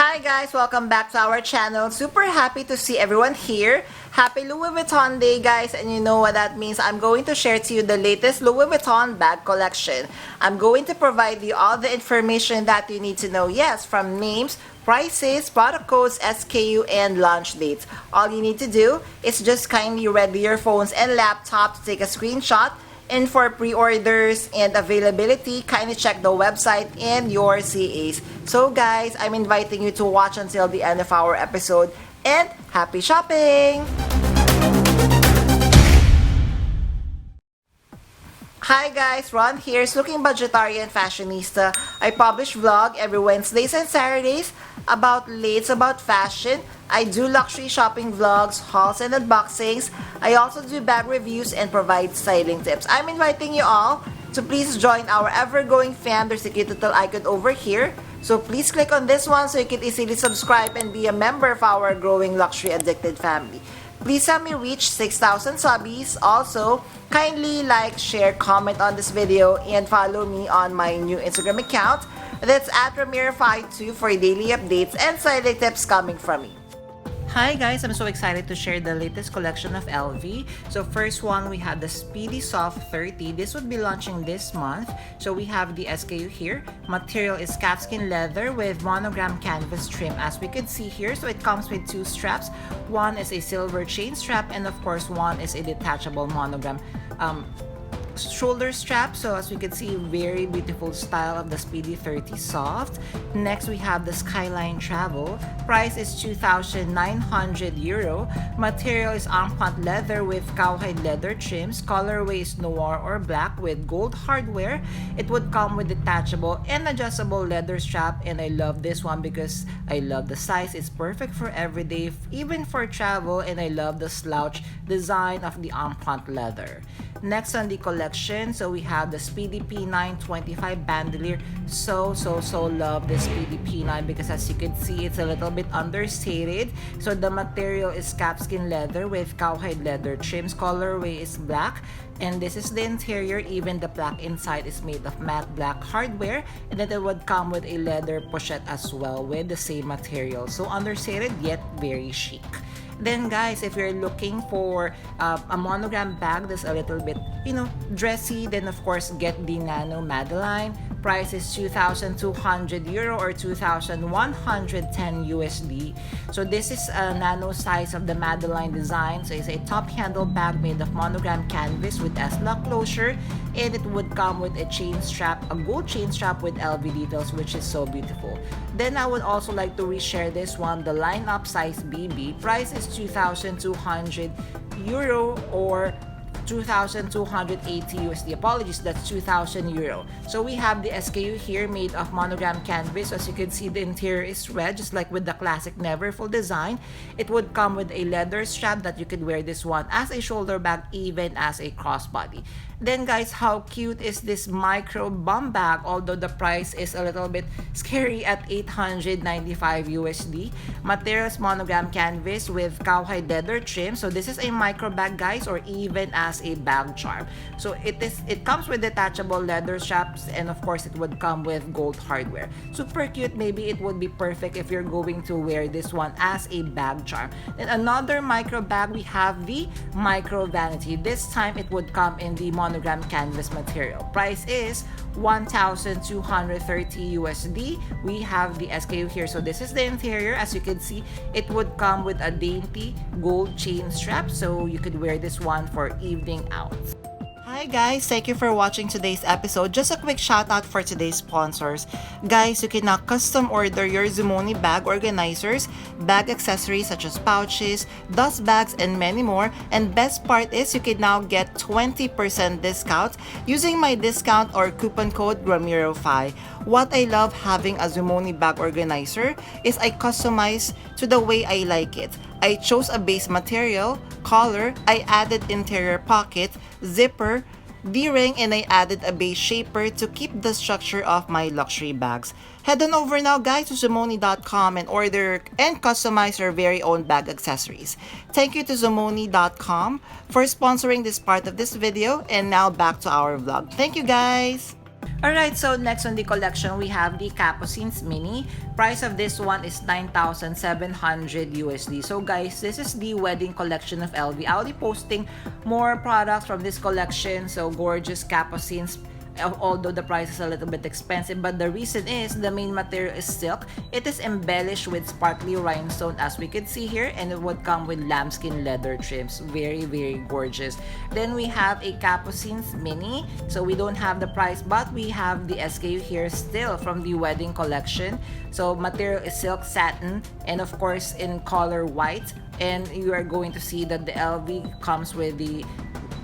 Hi guys, welcome back to our channel. Super happy to see everyone here. Happy Louis Vuitton Day guys, and you know what that means. I'm going to share to you the latest Louis Vuitton bag collection. I'm going to provide you all the information that you need to know. Yes, from names, prices, product codes, SKU, and launch dates. All you need to do is just kindly ready your phones and laptop to take a screenshot. And for pre-orders and availability, kindly check the website and your CAs. So guys, I'm inviting you to watch until the end of our episode, and happy shopping! Hi guys, Ron here, Looking Budgetarian Fashionista. I publish vlog every Wednesdays and Saturdays about lates, about fashion. I do luxury shopping vlogs, hauls, and unboxings. I also do bag reviews and provide styling tips. I'm inviting you all to please join our ever-growing fam. There's a cute little icon over here. So please click on this one so you can easily subscribe and be a member of our growing luxury addicted family. Please help me reach 6,000 subbies. Also, kindly like, share, comment on this video, and follow me on my new Instagram account. That's at Ramiro52 for daily updates and styling tips coming from me. Hi guys, I'm so excited to share the latest collection of LV. So first one, we have the Speedy Soft 30. This would be launching this month. So we have the SKU here. Material is calfskin leather with monogram canvas trim, as we could see here. So it comes with two straps. One is a silver chain strap, and of course one is a detachable monogram shoulder strap. So as we can see, very beautiful style of the Speedy 30 Soft. Next we have the Skyline Travel. Price is 2,900 euro. Material is armpant leather with cowhide leather trims. Colorway is noir or black with gold hardware. It would come with detachable and adjustable leather strap, and I love this one because I love the size. It's perfect for everyday, even for travel, and I love the slouch design of the armpant leather. Next on the collection, so we have the Speedy P9 25 bandolier. So love the Speedy P9 because as you can see, it's a little bit understated. So the material is calfskin leather with cowhide leather trims. Colorway is black, and this is the interior. Even the black inside is made of matte black hardware, and then it would come with a leather pochette as well with the same material. So understated yet very chic. Then guys, if you're looking for a monogram bag that's a little bit, dressy, then of course get the Nano Madeline. Price is 2,200 euro or 2,110 USD. So this is a nano size of the Madeline design. So it's a top handle bag made of monogram canvas with S-lock closure, and it would come with a chain strap, a gold chain strap with LV details, which is so beautiful. Then I would also like to reshare this one, the line up size BB. Price is 2,200 euro or 2,280 USD. Apologies, that's 2,000 euro. So we have the SKU here made of monogram canvas. As you can see, the interior is red, just like with the classic Neverfull design. It would come with a leather strap that you could wear this one as a shoulder bag, even as a crossbody. Then guys, how cute is this micro bum bag? Although the price is a little bit scary at 895 USD. Materials monogram canvas with cowhide leather trim. So this is a micro bag guys, or even as a bag charm. So it comes with detachable leather straps, and of course it would come with gold hardware. Super cute. Maybe it would be perfect if you're going to wear this one as a bag charm. Then another micro bag, we have the micro vanity. This time it would come in the monogram canvas material. Price is 1,230 USD. We have the SKU here. So this is the interior. As you can see, it would come with a dainty gold chain strap, so you could wear this one for evening out. Hi guys, thank you for watching today's episode. Just a quick shout out for today's sponsors. Guys, you can now custom order your Zumoni bag organizers, bag accessories such as pouches, dust bags, and many more. And best part is you can now get 20% discount using my discount or coupon code Ramiro5. What I love having a Zumoni bag organizer is I customize to the way I like it. I chose a base material, collar, I added interior pocket, zipper, D-ring, and I added a base shaper to keep the structure of my luxury bags. Head on over now guys to Zumoni.com and order and customize your very own bag accessories. Thank you to Zumoni.com for sponsoring this part of this video, and now back to our vlog. Thank you guys! Alright, so next on the collection, we have the Capucines Mini. Price of this one is 9,700 USD. So guys, this is the wedding collection of LV. I'll be posting more products from this collection. So gorgeous Capucines, although the price is a little bit expensive, but the reason is the main material is silk. It is embellished with sparkly rhinestone, as we could see here, and it would come with lambskin leather trims. Very, very gorgeous. Then we have a Capucines Mini. So we don't have the price, but we have the SKU here still from the wedding collection. So material is silk satin, and of course in color white. And you are going to see that the LV comes with the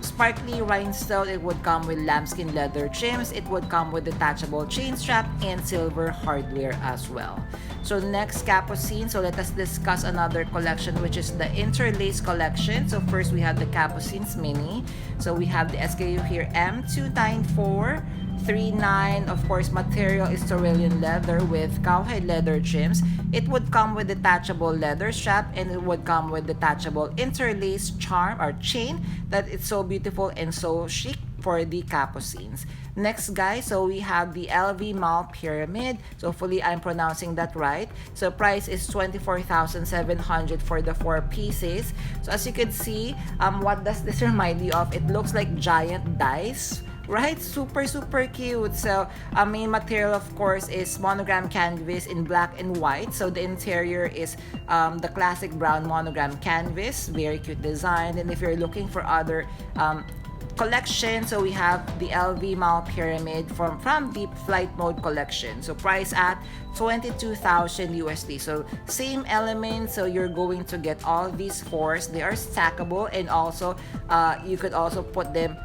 sparkly rhinestone. It would come with lambskin leather trims. It would come with detachable chain strap and silver hardware as well. So next, Capucine. So let us discuss another collection, which is the interlace collection. So first we have the Capucines Mini. So we have the SKU here, M29439. Of course, material is Tyrolean leather with cowhide leather trims. It would come with detachable leather strap, and it would come with detachable interlace charm or chain that is so beautiful and so chic for the Capucines. Next, guys, so we have the LV Mall Pyramid. So hopefully I'm pronouncing that right. So price is 24,700 for the 4 pieces. So as you can see, what does this remind you of? It looks like giant dice, right? Super cute. So main material of course is monogram canvas in black and white. So the interior is the classic brown monogram canvas. Very cute design. And if you're looking for other collection, so we have the LV Mall Pyramid from the Flight Mode collection. So price at 22,000 USD. So same element. So you're going to get all these fours. They are stackable, and also you could also put them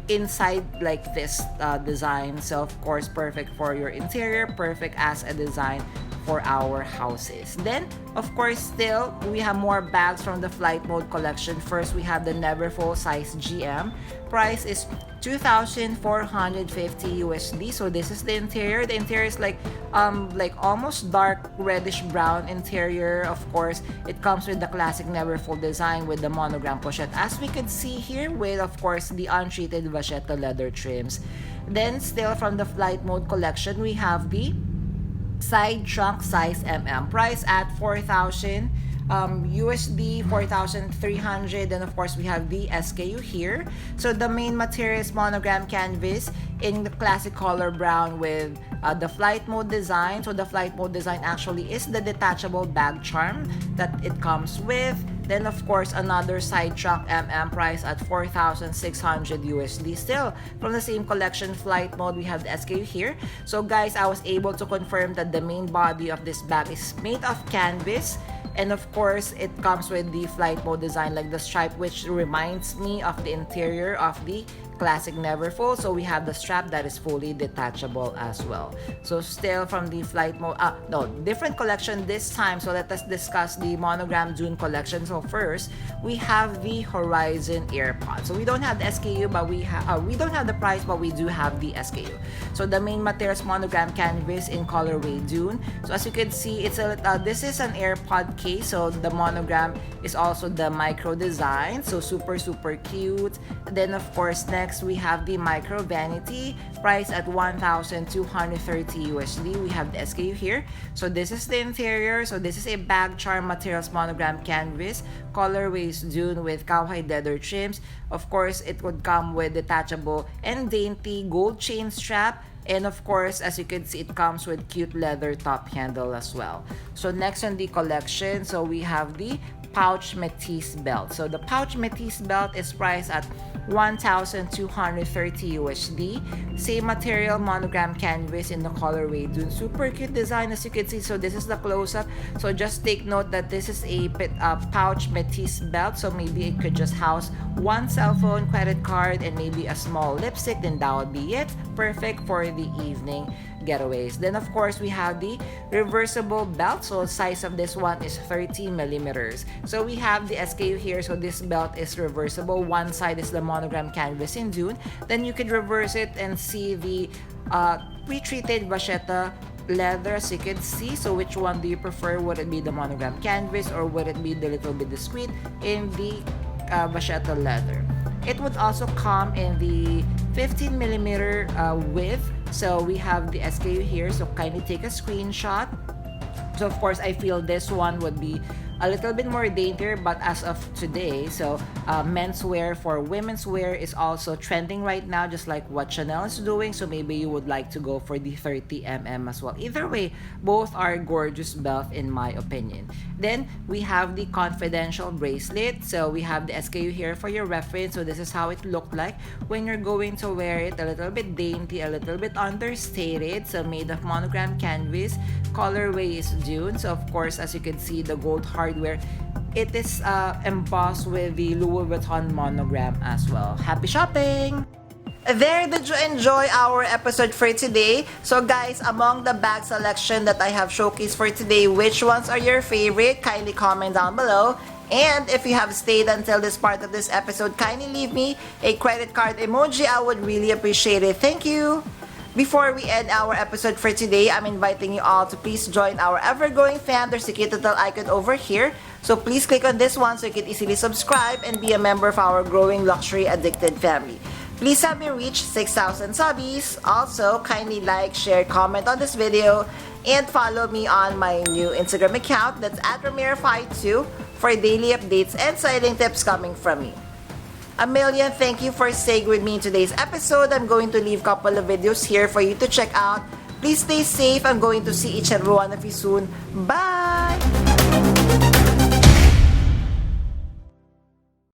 inside like this design. So of course perfect for your interior, perfect as a design for our houses. Then of course still we have more bags from the Flight Mode collection. First we have the Neverfull size GM. Price is 2,450 USD. So this is the interior. The interior is like almost dark reddish brown interior. Of course it comes with the classic Neverfull design with the monogram pochette, as we could see here, with of course the untreated vachetta leather trims. Then still from the Flight Mode collection, we have the side trunk size MM. Price at 4,000 USD, 4,300. And of course we have the SKU here. So the main material is monogram canvas in the classic color brown with the Flight Mode design. So the Flight Mode design actually is the detachable bag charm that it comes with. Then of course another side trunk MM, price at 4,600 USD. Still from the same collection, Flight Mode, we have the SKU here. So guys, I was able to confirm that the main body of this bag is made of canvas. And of course, it comes with the Flight Mode design like the stripe, which reminds me of the interior of the classic Neverfull. So we have the strap that is fully detachable as well. So still from the Flight Mode, different collection this time. So let us discuss the Monogram Dune collection. So first, we have the Horizon AirPods. So we don't have the SKU, but we don't have the price, but we do have the SKU. So the main material is monogram canvas in colorway Dune. So as you can see, it's this is an AirPod case. So the monogram is also the micro design. So super cute. Then of course next we have the micro vanity, price at 1,230 USD. We have the SKU here. So this is the interior. So this is a bag charm materials monogram canvas, colorways Dune with cowhide leather trims. Of course it would come with detachable and dainty gold chain strap. And of course, as you can see, it comes with cute leather top handle as well. So next on the collection, so we have the pouch Métis belt. So the pouch Métis belt is priced at 1,230 USD. Same material, monogram canvas in the colorway Dune. Super cute design, as you can see. So this is the close-up. So just take note that this is a pouch Métis belt. So maybe it could just house one cell phone, credit card, and maybe a small lipstick. Then that would be it. Perfect for the evening getaways. Then of course we have the reversible belt. So size of this one is 30 millimeters. So we have the SKU here. So this belt is reversible. One side is the monogram canvas in Dune. Then you could reverse it and see the pre-treated vachetta leather, as you can see. So which one do you prefer? Would it be the monogram canvas, or would it be the little bit discreet in the vachetta leather? It would also come in the 15 millimeter width. So we have the SKU here, so kindly take a screenshot. So of course, I feel this one would be a little bit more daintier, but as of today, so menswear for women's wear is also trending right now, just like what Chanel is doing. So maybe you would like to go for the 30mm as well. Either way, both are gorgeous buff in my opinion. Then we have the confidential bracelet. So we have the SKU here for your reference. So this is how it looked like when you're going to wear it. A little bit dainty, a little bit understated. So made of monogram canvas. Colorway is Dune. So of course, as you can see, the gold hardware, it is embossed with the Louis Vuitton monogram as well. Happy shopping! There, did you enjoy our episode for today? So guys, among the bag selection that I have showcased for today, which ones are your favorite? Kindly comment down below. And if you have stayed until this part of this episode, kindly leave me a credit card emoji. I would really appreciate it. Thank you! Before we end our episode for today, I'm inviting you all to please join our ever-growing fam. There's a cute little icon over here. So please click on this one so you can easily subscribe and be a member of our growing luxury addicted family. Please help me reach 6,000 subbies. Also, kindly like, share, comment on this video, and follow me on my new Instagram account. That's @Ramiro52 for daily updates and styling tips coming from me. A million thank you for staying with me in today's episode. I'm going to leave a couple of videos here for you to check out. Please stay safe. I'm going to see each and every one of you soon. Bye!